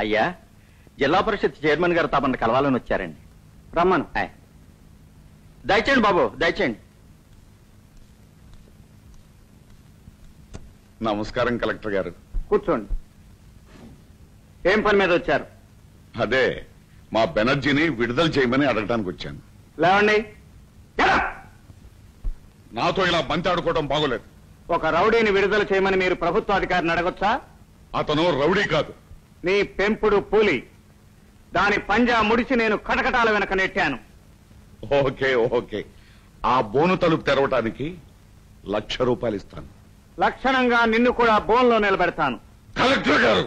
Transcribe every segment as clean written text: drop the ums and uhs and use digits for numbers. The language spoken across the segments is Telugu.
అయ్యా, జిల్లా పరిషత్ చైర్మన్ గారు తమను కలవాలని వచ్చారండి. రమ్మను. దయచేయండి బాబు, దయచేయండి. నమస్కారం కలెక్టర్ గారు. కూర్చోండి. ఏం పని మీద వచ్చారు? అదే మా బెనర్జీని విడుదల చేయమని అడగడానికి వచ్చాను. లేవండి. నాతో ఇలా బంతి ఆడుకోవడం బాగోలేదు. ఒక రౌడీని విడుదల చేయమని మీరు ప్రభుత్వ అధికారిని అడగొచ్చా? అతను రౌడీ కాదు, నీ పెంపుడు పూలి. దాని పంజా ముడిచి నేను కటకటాల వెనక నెట్టాను. ఓకే ఓకే, ఆ బోను తలుపు తెరవటానికి ₹1,00,000 ఇస్తాను. లక్షణంగా నిన్ను కూడా బోన్లో నిలబెడతాను. కలెక్టర్ గారు,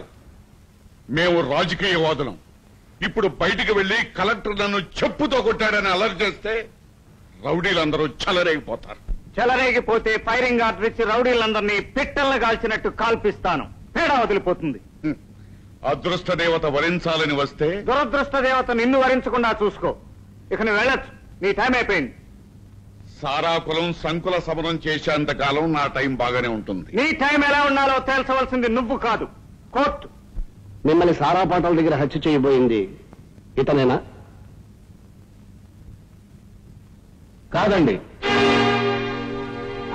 మేము రాజకీయవాదులం. ఇప్పుడు బయటికి వెళ్లి కలెక్టర్ నన్ను చెప్పుతో కొట్టాడని అలర్ట్ చేస్తే రౌడీలందరూ చెలరేగిపోతారు. చెలరేగిపోతే ఫైరింగ్ ఆర్డర్ ఇచ్చి రౌడీలందరినీ పిట్టల్ని కాల్చినట్టు కాల్పిస్తాను. తేడా వదిలిపోతుంది. అదృష్ట దేవత వరించాలని వస్తే దురదృష్ట దేవత నిన్ను వరించకుండా చూసుకో. ఇక నువ్వు వెళ్ళొచ్చు. నీ టైం అయిపోయింది. సారాకులం సంకుల సమరం చేసేంత కాలం నా టైం బాగానే ఉంటుంది. నీ టైం ఎలా ఉండాలో తేల్చవలసింది నువ్వు కాదు, కోర్టు. మిమ్మల్ని సారాపాటాల దగ్గర హత్య చేయబోయింది ఇతనేనా? కాదండి,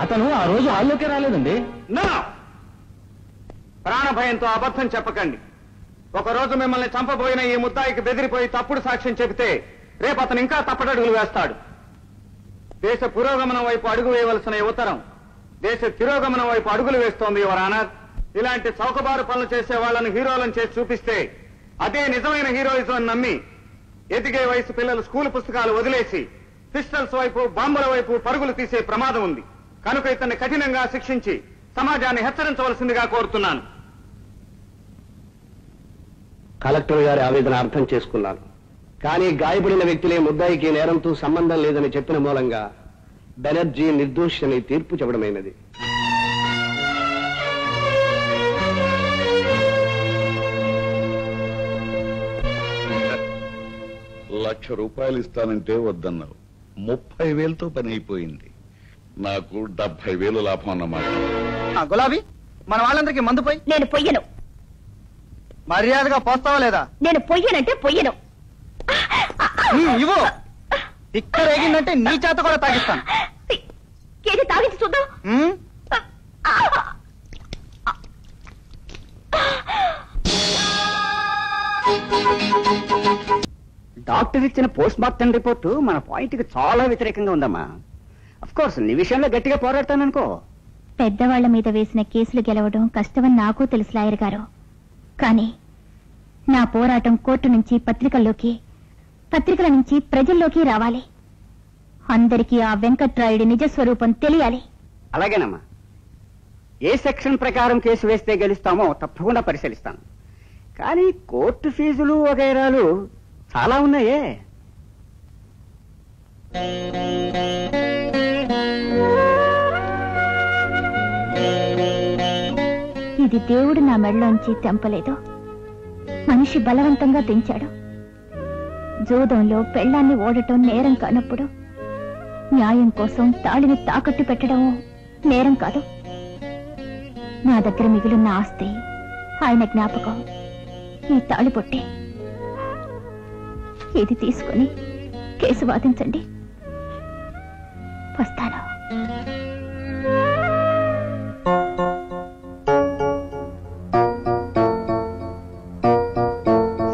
అతను ఆ రోజు హాల్లోకే రాలేదండి. నా ప్రాణభయంతో అబద్ధం చెప్పకండి. ఒకరోజు మిమ్మల్ని చంపబోయిన ఈ ముద్దాయికి బెదిరిపోయి తప్పుడు సాక్ష్యం చెబితే రేపు అతను ఇంకా తప్పటడుగులు వేస్తాడు. దేశ పురోగమనం వైపు అడుగు వేయవలసిన యువతరం దేశ తిరోగమనం వైపు అడుగులు వేస్తోంది. యువర్ ఆనర్, ఇలాంటి చౌకబారు పనులు చేసే వాళ్లను హీరోలను చేసి చూపిస్తే అదే నిజమైన హీరోయిజం నమ్మి ఎదిగే వయసు పిల్లలు స్కూల్ పుస్తకాలు వదిలేసి పిస్టల్స్ వైపు బాంబుల వైపు పరుగులు తీసే ప్రమాదం ఉంది. కనుక ఇతన్ని కఠినంగా శిక్షించి సమాజాన్ని హెచ్చరించవలసిందిగా కోరుతున్నాను. కలెక్టర్ గారి ఆవేదన అర్థం చేసుకున్నాను. కానీ గాయపడిన వ్యక్తులే ముద్దాయికి నేరంతో సంబంధం లేదని చెప్పిన మూలంగా బెనర్జీ నిర్దోషి అని తీర్పు చెప్పడమైనది. ₹1,00,000 ఇస్తానంటే వద్దన్నావు. 30,000తో పని అయిపోయింది. నాకు 70,000 లాభం అన్నమాట. గులాబీ, మన వాళ్ళందరికీ మందు పోయి. నేను పొయ్యను. మర్యాదగా పోస్తావా లేదా? నేను పొయ్యనంటే పొయ్యను. ఇవ్వు. ఇక్కడ రేగిందంటే నీ చేత కూడా తాగిస్తాను. ఏది తాగించి చూద్దాం. డాక్టర్ ఇచ్చిన పోస్ట్ మార్టం రిపోర్టు మన పాయింట్ కి చాలా వ్యతిరేకంగా ఉందమ్మా. అఫ్ కోర్స్ నీ విషయంలో గట్టిగా పోరాడతాననుకో. పెద్దవాళ్ల మీద వేసిన కేసులు గెలవడం కష్టమని నాకు తెలుసు లాయర్ గారు. కానీ నా పోరాటం కోర్టు నుంచి పత్రికల్లోకి, పత్రికల నుంచి ప్రజల్లోకి రావాలి. అందరికీ ఆ వెంకట్రాయుడి నిజస్వరూపం తెలియాలి. అలాగేనమ్మా. ఏ సెక్షన్ ప్రకారం కేసు వేస్తే గెలుస్తామో తప్పకుండా పరిశీలిస్తాను. కానీ కోర్టు ఫీజులు వగైరాలు చాలా ఉన్నాయే. ఇది దేవుడు నా మెడలోంచి తెంపలేదు, మనిషి బలవంతంగా తెంచాడు. జూదంలో పెళ్లాన్ని ఓడటం నేరం కానప్పుడు న్యాయం కోసం తాళిని తాకట్టు పెట్టడం నేరం కాదు. నా దగ్గర మిగిలిన ఆస్తి ఆయన జ్ఞాపకం ఈ తాళి పొట్టే. ఇది తీసుకుని కేసు వాదించండి. వస్తాను.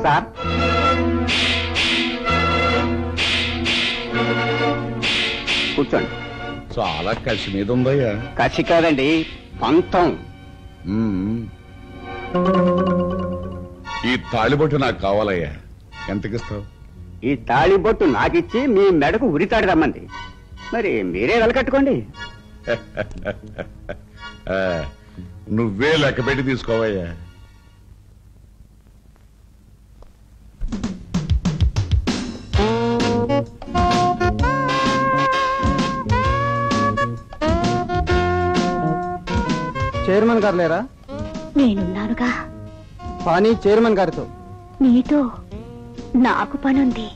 సార్, కూర్చోండి. చాలా కసి మీద ఉందయ్యా. కసి కాదండి, పంతం. ఈ తాళిబొట్టు నాకు కావాలయ్యా. ఎంతకిస్తావు? ఈ తాళిబొట్టు నాకిచ్చి మీ మెడకు ఉరితాడు రమ్మంది. మరి మీరే వెలకట్టుకోండి. నువ్వే లెక్క పెట్టి తీసుకోవయ్యా. చైర్మన్ గారు లేరా? నేనున్నానుగా. పానీ చైర్మన్ గారితో. నీతో నాకు పనుంది.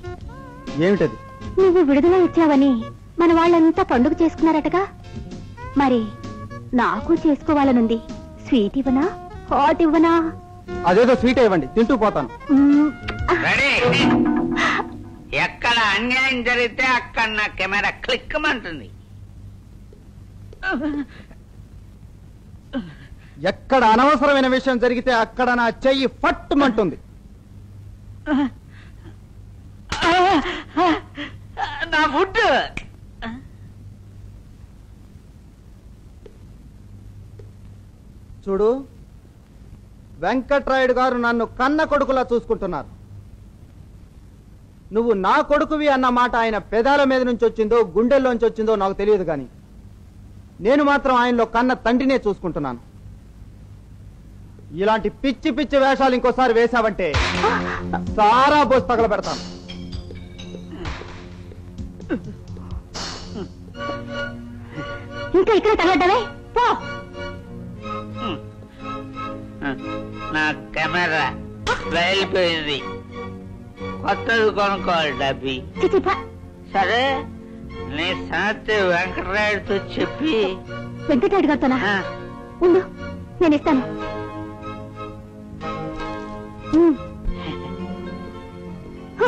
ఏమిటది? నువ్వు విడుదల ఇచ్చావని మన వాళ్ళంతా పండుగ చేసుకున్నారటగా. మరి నాకు చేసుకోవాలనుంది. స్వీట్ ఇవ్వనా, హాట్ ఇవ్వనా? అదేదో స్వీట్ ఇవ్వండి, తింటూ పోతాను. రెడీ. ఎక్కడ అన్యాయం జరిగితే అక్కడ నా కెమెరా క్లిక్కమంటుంది. ఎక్కడ అనవసరమైన విషయం జరిగితే అక్కడ నా చెయ్యి ఫట్టుమంటుంది. నా ఫుడ్. చూడు, వెంకట్రాయుడు గారు నన్ను కన్న కొడుకులా చూసుకుంటున్నారు. నువ్వు నా కొడుకువి అన్న మాట ఆయన పెదాల మీద నుంచి వచ్చిందో గుండెల్లోంచి వచ్చిందో నాకు తెలియదు, కానీ నేను మాత్రం ఆయనలో కన్న తండ్రినే చూసుకుంటున్నాను. ఇలాంటి పిచ్చి పిచ్చి వేషాలు ఇంకోసారి వేశావంటే సారా బోస్ తగలబెడతాను. ఇంకా ఇక్కడ తగలడ్డావే, పో. నా కెమెరా వెళ్ళిపోయింది, కొత్తది కొనుక్కోవాలి డబ్బి. చిచి, పో. సరే, నీ సంగతి వెంకటరాయుడితో చెప్పి. వెంకటరాయుడు గారితోనా? ఆ, ఉండు, నేను ఇస్తాను.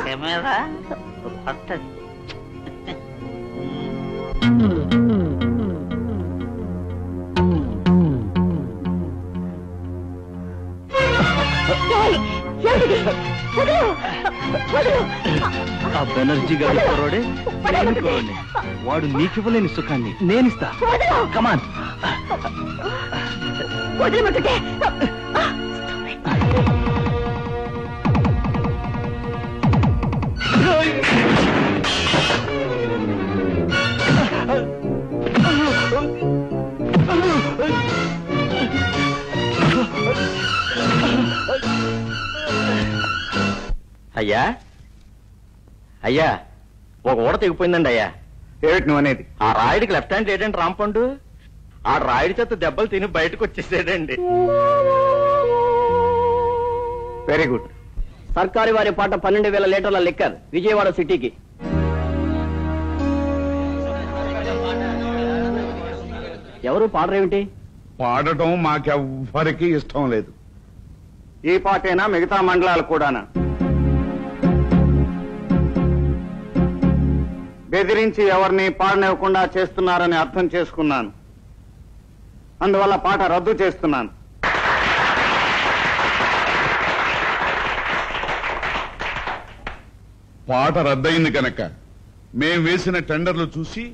కెమెరా కొత్తది. ఆ బెనర్జీ గారి కుర్రోడే నేను కుర్రోడే. వాడు నీకివ్వలేని సుఖాన్ని నేనిస్తా. కమాన్. వదిలిపెట్టుటే. అయ్యా అయ్యా, ఒక ఊడ తెగిపోయిందండి అయ్యా. ఏమిటి నువ్వు అనేది? ఆ రాయుడికి లెఫ్ట్ హ్యాండ్ ఏంటంటే రాంపండు, ఆ రాయుడి చేత దెబ్బలు తిని బయటకు వచ్చేసాడండి. Very good. సర్కారు వారి పాట 12,000 లీటర్ల లిక్కర్ విజయవాడ సిటీకి. ఎవరు పాడరేమిటి? పాడటం మాకెవ్వరికీ ఇష్టం లేదు. ఈ పాటేనా మిగతా మండలాలు కూడానా? బెదిరించి ఎవరిని పాడనివ్వకుండా చేస్తున్నారని అర్థం చేసుకున్నాను. అందువల్ల పాట రద్దు చేస్తున్నాను. పాట రద్దయింది కనుక మేం వేసిన టెండర్లు చూసి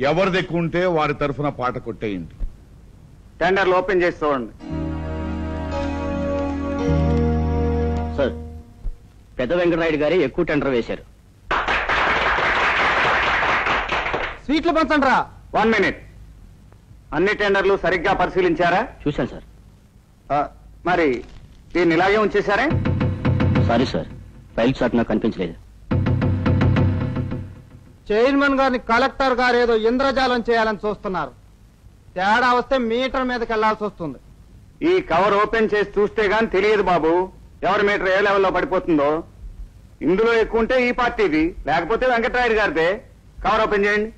ఎవరిది ఎక్కువ ఉంటే వారి తరఫున పాట కొట్టేయండి. టెండర్లు ఓపెన్ చేసి చూడండి. సార్, పెద్ద వెంకటరాయుడు గారే ఎక్కువ టెండర్ వేశారు. స్వీట్లు పంచండి రా. 1 మినిట్. అన్ని టెండర్లు సరిగ్గా పరిశీలించారా? చూశాను సార్. మరి దీన్ని ఇలాగే ఉంచేశారే? సారీ సార్, ఫైల్ షాట్ నాకు కనిపించలేదు. చైర్మన్ గారిని కలెక్టర్ గారు ఏదో ఇంద్రజాలం చేయాలని చూస్తున్నారు. తేడా వస్తే మీటర్ మీదకి వెళ్లాల్సి వస్తుంది. ఈ కవర్ ఓపెన్ చేసి చూస్తే గాని తెలియదు బాబు, ఎవరి మీటర్ ఏ లెవెల్లో పడిపోతుందో. ఇందులో ఎక్కువ ఉంటే ఈ పార్టీది, లేకపోతే వెంకటరాయుడు గారిదే. కవర్ ఓపెన్ చేయండి.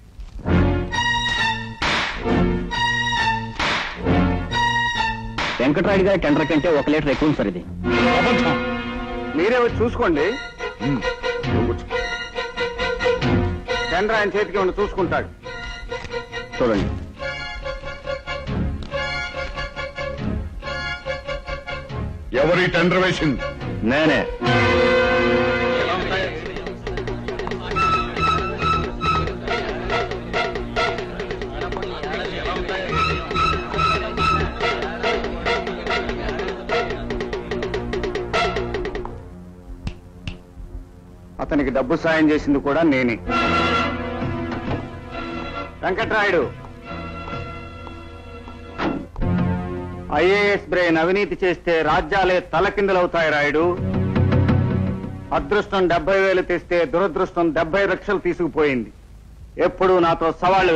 వెంకటరాయుడు గారి టెండర్ కంటే 1 లీటర్ ఎక్కువ ఉంది సార్ ఇది. అబద్ధం. మీరే వచ్చి చూసుకోండి. ఉమ్, కూర్చో. టెండర్ ఆయన చేతికి ఉండి చూసుకుంటాడు. చూడండి. ఎవరి టెండర్ వేసింది? నేనే. అతనికి డబ్బు సాయం చేసింది కూడా నేనే. వెంకట్రాయుడు, ఐఏఎస్ బ్రెయిన్ అవినీతి చేస్తే రాజ్యాలే తలకిందులవుతాయి రాయుడు. అదృష్టం 70,000 తెస్తే దురదృష్టం 70 లక్షలు తీసుకుపోయింది. ఎప్పుడూ నాతో సవాళ్లు